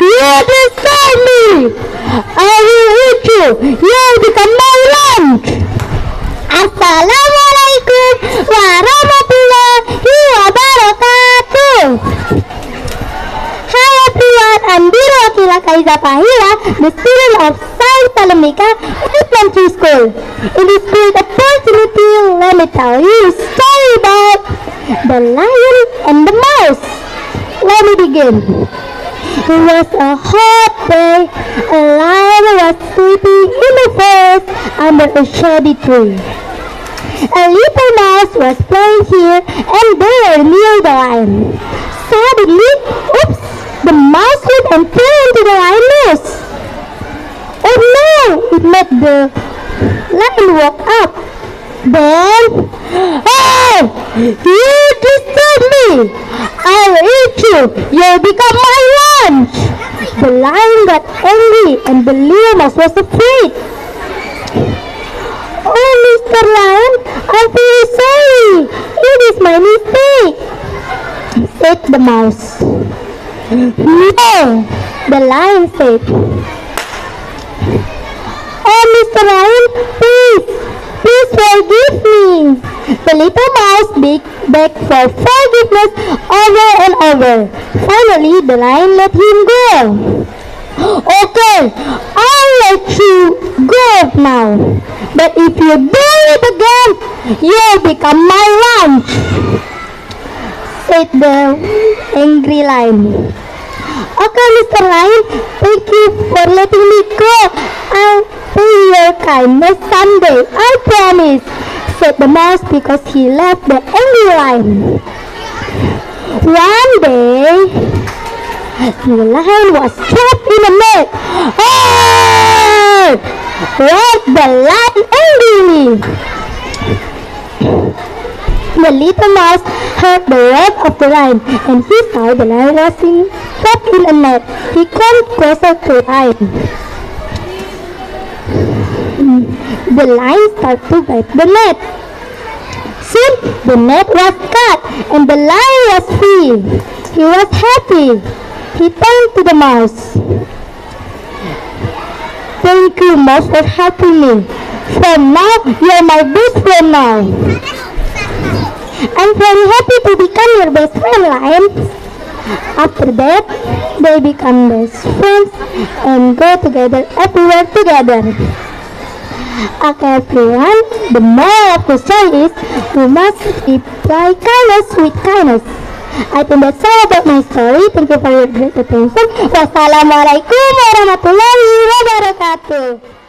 You disturb me! I will eat you! You become my lunch! Assalamualaikum warahmatullahi wabarakatuh. Hi everyone, I'm Biro Akila Kaiza Pahila, the student of Science Talemika Elementary School. In this great opportunity, let me tell you a story about the lion and the mouse. Let me begin. It was a hot day. A lion was sleeping in the forest under a shady tree. A little mouse was playing here and there near the lion. Suddenly, oops! The mouse slipped and fell into the lion's nose. Oh no! It made the lion woke up. Then, hey! You disturb me! I'll eat you! You'll become my lunch! The lion got angry and the little mouse was afraid. Oh, Mr. Lion, I'm very sorry. It is my mistake, said the mouse. No, the lion said. Oh, Mr. Lion, please forgive me. The little mouse begged for forgiveness over and over. Finally, the lion let him go. Okay, I'll let you go now. But if you do it again, you'll become my lunch, said the angry lion. Okay, Mr. Lion, thank you for letting me go. I'll pay your kindness someday, I promise, said the mouse because he left the angry lion. One day, the lion was trapped in a net. Hey! Let the lion angrily. The little mouse heard the roar of the lion and he saw the lion was trapped in a net. He came closer to the lion. The lion started to bite the net. Soon the net was cut and the lion was free. He was happy. He turned to the mouse. Thank you, mouse, for helping me. From now, you're my best friend now. I'm very happy to become your best friend, lion. After that, they become best friends and go together everywhere together. Okay, everyone, the moral of the story is we must reply kindness with kindness. I think that's all about my story. Thank you for your great attention. Wassalamualaikum warahmatullahi wabarakatuh.